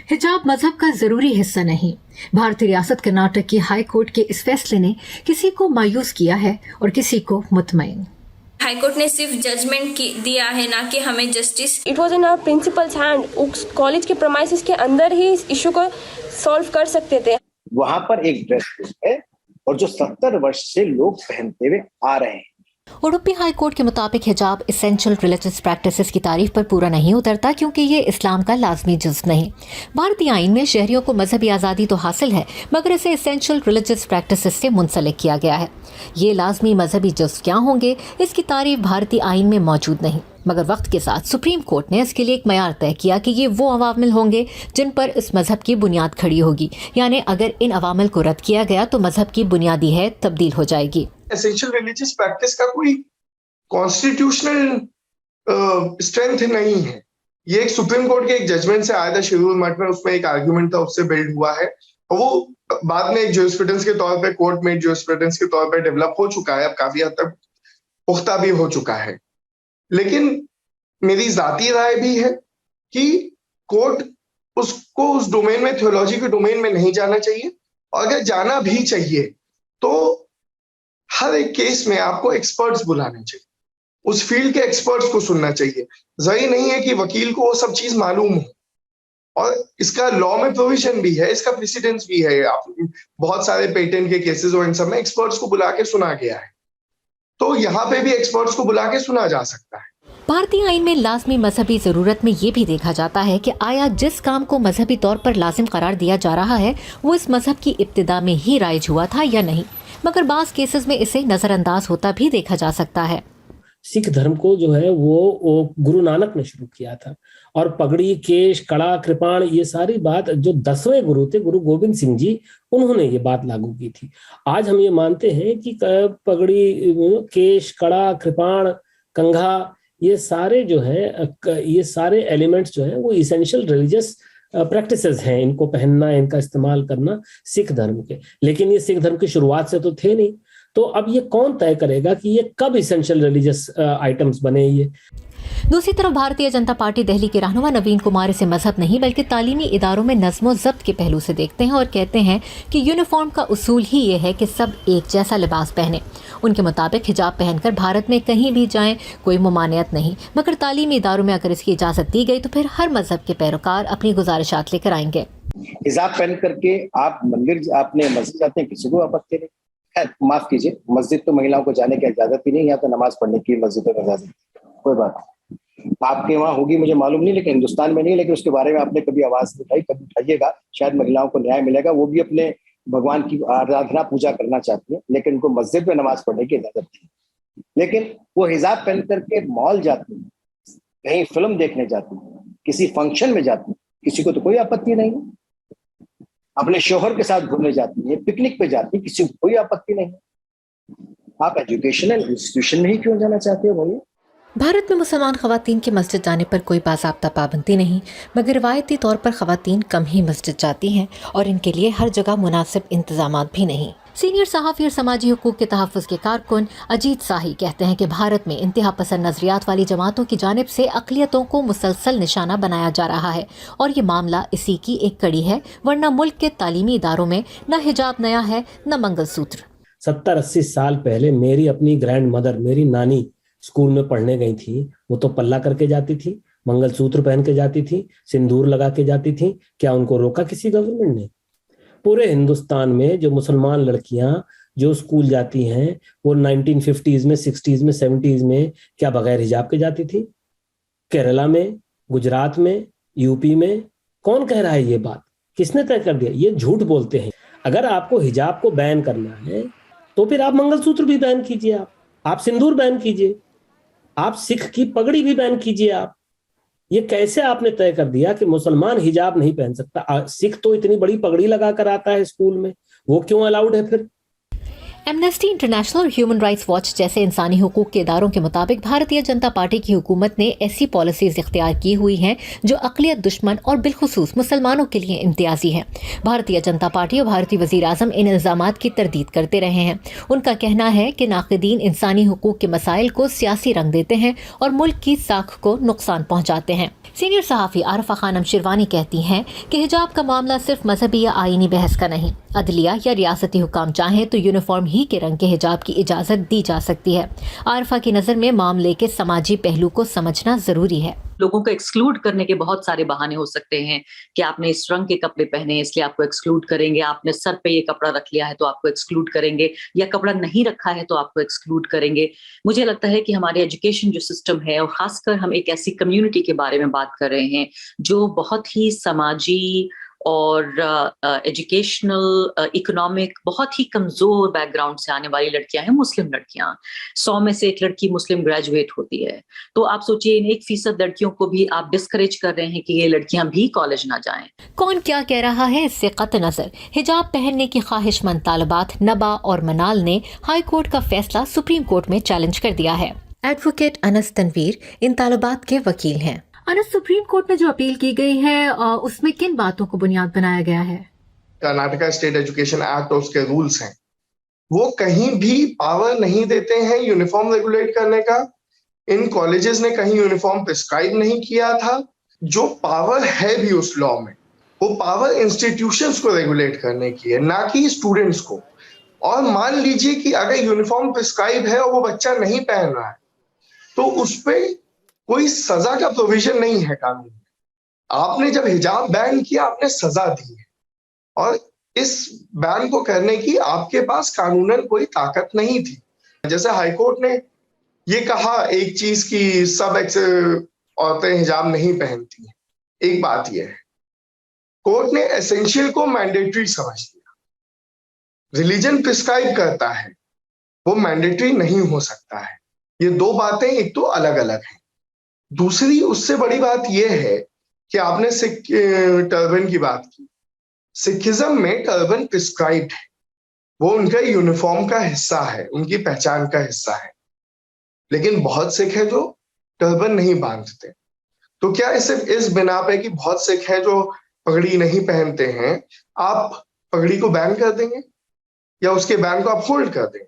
हिजाब मजहब का जरूरी हिस्सा नहीं। भारतीय रियासत कर्नाटक की हाई कोर्ट के इस फैसले ने किसी को मायूस किया है और किसी को मुतमईन। हाईकोर्ट ने सिर्फ जजमेंट दिया है, ना कि हमें justice. It was in our principal's hand. College के प्रेमाइसेस के अंदर ही इस इशू को सॉल्व कर सकते थे। वहां पर एक ड्रेस कोड है और जो 70 वर्ष से लोग पहनते हुए आ रहे हैं। उडुपी हाई कोर्ट के मुताबिक हिजाब एसेंशियल रिलीजियस प्रैक्टिसेस की तारीफ पर पूरा नहीं उतरता, क्योंकि ये इस्लाम का लाजमी जुज़ नहीं। भारतीय आईन में शहरियों को मजहबी आज़ादी तो हासिल है, मगर इसे एसेंशियल रिलीजियस प्रैक्टिसेस से मुंसलिक किया गया है। ये लाजमी मजहबी जुज़ क्या होंगे, इसकी तारीफ भारतीय आईन में मौजूद नहीं, मगर वक्त के साथ सुप्रीम कोर्ट ने इसके लिए एक मयार तय किया कि ये वो अवामिल होंगे जिन पर इस मजहब की बुनियाद खड़ी होगी। यानी अगर इन अवामिल को रद्द किया गया तो मजहब की बुनियादी है तब्दील हो जाएगी। एसेंशियल रिलीजियस प्रैक्टिस का कोई कॉन्स्टिट्यूशनल स्ट्रेंथ नहीं है। ये एक सुप्रीम कोर्ट के एक जजमेंट से आया था शेड्यूल मठ में, उसमें एक आर्ग्यूमेंट था, उससे बिल्ड हुआ है और वो बाद में एक ज्यूरिस्प्रूडेंस के तौर पे, कोर्ट में ज्यूरिस्प्रूडेंस के तौर पे डेवलप हो चुका है, अब काफी हद तक पुख्ता भी हो चुका है। लेकिन मेरी जाती राय भी है कि कोर्ट उसको उस डोमेन में, थियोलॉजी के डोमेन में नहीं जाना चाहिए, और अगर जाना भी चाहिए तो हर एक केस में आपको एक्सपर्ट्स बुलाने चाहिए, उस फील्ड के एक्सपर्ट्स को सुनना चाहिए। जरूरी नहीं है कि वकील को वो सब चीज मालूम हो, और इसका लॉ में प्रोविजन भी है, इसका प्रेसिडेंस भी है। आप बहुत सारे पेटेंट के केसेस और इन सब में एक्सपर्ट्स को बुला के सुना गया है, तो यहाँ पे भी एक्सपर्ट्स को बुला के सुना जा सकता है। भारतीय आईन में लाजमी मजहबी जरूरत में ये भी देखा जाता है कि आया जिस काम को मजहबी तौर पर लाजिम करार दिया जा रहा है वो इस मजहब की इब्तिदा में ही राइज हुआ था या नहीं, मगर बास केसेस में इसे नजरअंदाज होता भी देखा जा सकता है। सिख धर्म को जो है वो गुरु नानक ने शुरू किया था, और पगड़ी, केश, कड़ा, कृपाण, ये सारी बात जो 10वें गुरु थे, गुरु गोविंद सिंह जी, उन्होंने ये बात लागू की थी। आज हम ये मानते हैं कि पगड़ी, केश, कड़ा, कृपाण, कंघा, ये सारे जो है, ये सारे एलिमेंट्स जो हैं वो इसेंशियल रिलीजियस प्रैक्टिसेस हैं। इनको पहनना, इनका इस्तेमाल करना सिख धर्म के, लेकिन ये सिख धर्म की शुरुआत से तो थे नहीं। तो अब ये कौन तय करेगा कि ये कब इसेंशियल रिलीजियस आइटम्स बने? ये दूसरी तरफ भारतीय जनता पार्टी दिल्ली के रहनुमा नवीन कुमार इसे मजहब नहीं बल्कि तालीमी इदारों में नज़्म ज़ब्त के पहलू से देखते हैं और कहते हैं कि यूनिफॉर्म का उसूल ही ये है कि सब एक जैसा लिबास पहने। उनके मुताबिक हिजाब पहनकर भारत में कहीं भी जाएं कोई ममानियत नहीं, मगर तालीमी इदारों में अगर इसकी इजाज़त दी गई तो फिर हर मजहब के पैरोकार अपनी गुजारिशात लेकर आएंगे। हिजाब पहन करके आप मंदिर, आपने मस्जिद जाते हैं, किसी को आपत्ति नहीं। माफ कीजिए, मस्जिद तो महिलाओं को जाने की इजाजत ही नहीं, यहाँ तो नमाज पढ़ने की मस्जिदों में इजाजत, कोई बात नहीं। आपके वहां होगी मुझे मालूम नहीं, लेकिन हिंदुस्तान में नहीं। लेकिन उसके बारे में आपने कभी आवाज नहीं उठाई, कभी उठाइएगा, शायद महिलाओं को न्याय मिलेगा। वो भी अपने भगवान की आराधना पूजा करना चाहती है, लेकिन उनको मस्जिद में नमाज पढ़ने की इजाजत नहीं। लेकिन वो हिजाब पहन करके मॉल जाती है, कहीं फिल्म देखने जाती है, किसी फंक्शन में जाती है, किसी को तो कोई आपत्ति नहीं। अपने शोहर के साथ घूमने जाती है, पिकनिक पे जाती है, किसी को कोई आपत्ति नहीं। आप एजुकेशनल इंस्टीट्यूशन में ही क्यों जाना चाहते हो भैया? भारत में मुसलमान खवातीन के मस्जिद जाने पर कोई बाज़ाब्ता पाबंदी नहीं, मगर रिवायती तौर पर खवातीन कम ही मस्जिद जाती हैं और इनके लिए हर जगह मुनासिब इंतजामात भी नहीं। सीनियर सहाफ़ी और समाजी हुकूक के तहफ़्फ़ुज़ के कारकुन अजीत शाही कहते हैं कि भारत में इंतहा पसंद नज़रियात वाली जमातों की जानिब से अक़लियतों को मुसलसल निशाना बनाया जा रहा है और ये मामला इसी की एक कड़ी है, वरना मुल्क के तालीमी इदारों में न हिजाब नया है न मंगलसूत्र। 70-80 साल पहले मेरी अपनी ग्रैंड मदर, मेरी नानी स्कूल में पढ़ने गई थी, वो तो पल्ला करके जाती थी, मंगलसूत्र पहन के जाती थी, सिंदूर लगा के जाती थी। क्या उनको रोका किसी गवर्नमेंट ने? पूरे हिंदुस्तान में जो मुसलमान लड़कियां जो स्कूल जाती हैं वो 1950s में, 60s में, 70s में क्या बगैर हिजाब के जाती थी? केरला में, गुजरात में, यूपी में कौन कह रहा है ये बात? किसने तय कर दिया? ये झूठ बोलते हैं। अगर आपको हिजाब को बैन करना है तो फिर आप मंगलसूत्र भी बैन कीजिए, आप सिंदूर बैन कीजिए, आप सिख की पगड़ी भी बैन कीजिए। आप ये कैसे आपने तय कर दिया कि मुसलमान हिजाब नहीं पहन सकता? सिख तो इतनी बड़ी पगड़ी लगा कर आता है स्कूल में, वो क्यों अलाउड है फिर? एमनेस्टी इंटरनेशनल और ह्यूमन राइट्स वॉच जैसे इंसानी हुकूक के इदारों के मुताबिक भारतीय जनता पार्टी की हुकूमत ने ऐसी पॉलिसीज इख्तियार की हुई हैं जो अक़लियत दुश्मन और बिलखुसूस मुसलमानों के लिए इम्तियाजी हैं। भारतीय जनता पार्टी और भारतीय वज़ीर आज़म इन इल्ज़ामात की तरदीद करते रहे हैं। उनका कहना है कि नाक़िदीन इंसानी हुकूक के मसाइल को सियासी रंग देते हैं और मुल्क की साख को नुकसान पहुँचाते हैं। सीनियर सहाफ़ी आरफा खानम शिरवानी कहती हैं कि हिजाब का मामला सिर्फ मजहबी या आईनी बहस का नहीं, अदलिया या रियासती हुकाम चाहें तो यूनिफॉर्म ही के रंग के हिजाब की इजाज़त दी जा सकती है। आरफा की नज़र में मामले के समाजी पहलू को समझना ज़रूरी है। लोगों को एक्सक्लूड करने के बहुत सारे बहाने हो सकते हैं कि आपने इस रंग के कपड़े पहने हैं इसलिए आपको एक्सक्लूड करेंगे, आपने सर पे ये कपड़ा रख लिया है तो आपको एक्सक्लूड करेंगे, या कपड़ा नहीं रखा है तो आपको एक्सक्लूड करेंगे। मुझे लगता है कि हमारे एजुकेशन जो सिस्टम है, और खासकर हम एक ऐसी कम्युनिटी के बारे में बात कर रहे हैं जो बहुत ही समाजी और एजुकेशनल इकोनॉमिक बहुत ही कमजोर बैकग्राउंड से आने वाली लड़कियां हैं, मुस्लिम लड़कियां। 100 में से एक लड़की मुस्लिम ग्रेजुएट होती है। तो आप सोचिए इन 1% लड़कियों को भी आप डिस्करेज कर रहे हैं कि ये लड़कियां भी कॉलेज ना जाएं। कौन क्या कह रहा है इससे कत नजर हिजाब पहनने की ख्वाहिशमंद तालिबात नबा और मनाल ने हाई कोर्ट का फैसला सुप्रीम कोर्ट में चैलेंज कर दिया है। एडवोकेट अनस तनवीर इन तालिबात के वकील हैं। अनस, सुप्रीम कोर्ट में जो अपील की गई है उसमें किन बातों को बुनियाद बनाया गया है? कर्नाटका स्टेट एजुकेशन एक्ट और उसके रूल्स हैं, वो कहीं भी पावर नहीं देते हैं यूनिफॉर्म रेगुलेट करने का। इन कॉलेजेस ने कहीं यूनिफॉर्म प्रिस्क्राइब नहीं किया था। जो पावर है भी उस लॉ में, वो पावर इंस्टीट्यूशंस को रेगुलेट करने की है, ना कि स्टूडेंट्स को। और मान लीजिए कि अगर यूनिफॉर्म प्रिस्क्राइब है और वो बच्चा नहीं पहन रहा है तो उस पर कोई सजा का प्रोविजन नहीं है कानून में। आपने जब हिजाब बैन किया आपने सजा दी है, और इस बैन को करने की आपके पास कानूनन कोई ताकत नहीं थी। जैसे हाईकोर्ट ने ये कहा एक चीज की सब औरतें हिजाब नहीं पहनती हैं, एक बात यह है कोर्ट ने एसेंशियल को मैंडेटरी समझ लिया। रिलीजन प्रिस्क्राइब करता है, वो मैंडेटरी नहीं हो सकता है। ये दो बातें एक तो अलग अलग हैं। दूसरी उससे बड़ी बात यह है कि आपने सिख टर्बन की बात की। सिखिज्म में टर्बन प्रिस्क्राइब्ड है, वो उनका यूनिफॉर्म का हिस्सा है, उनकी पहचान का हिस्सा है। लेकिन बहुत सिख है जो टर्बन नहीं बांधते। तो क्या सिर्फ इस बिना पे कि बहुत सिख है जो पगड़ी नहीं पहनते हैं, आप पगड़ी को बैन कर देंगे या उसके बैन को आप होल्ड कर देंगे?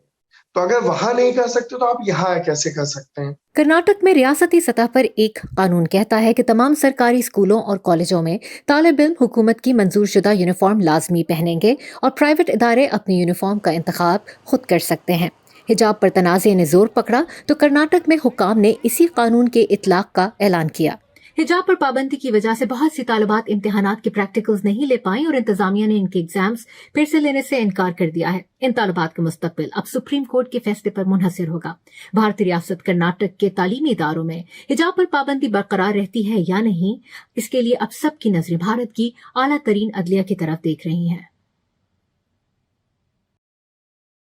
तो अगर वहां नहीं कर सकते तो आप यहाँ कैसे कर सकते हैं? कर्नाटक में रियासती सतह पर एक कानून कहता है कि तमाम सरकारी स्कूलों और कॉलेजों में तालिब इल्म हुकूमत की मंजूरशुदा यूनिफॉर्म लाजमी पहनेंगे और प्राइवेट इदारे अपनी यूनिफॉर्म का इंतखाब खुद कर सकते हैं। हिजाब पर तनाज़े ने जोर पकड़ा तो कर्नाटक में हुक्काम ने इसी कानून के इतलाक का ऐलान किया। हिजाब पर पाबंदी की वजह से बहुत सी तालिबात इम्तिहानात के प्रैक्टिकल्स नहीं ले पाई और इंतजामिया ने इनके एग्जाम्स फिर से लेने से इनकार कर दिया है। इन तालिबात का मुस्तकबिल अब सुप्रीम कोर्ट के फैसले पर मुनहसर होगा। भारतीय रियासत कर्नाटक के तालीमी इदारों में हिजाब पर पाबंदी बरकरार रहती है या नहीं, इसके लिए अब सबकी नजरें भारत की आला तरीन अदलिया की तरफ देख रही हैं।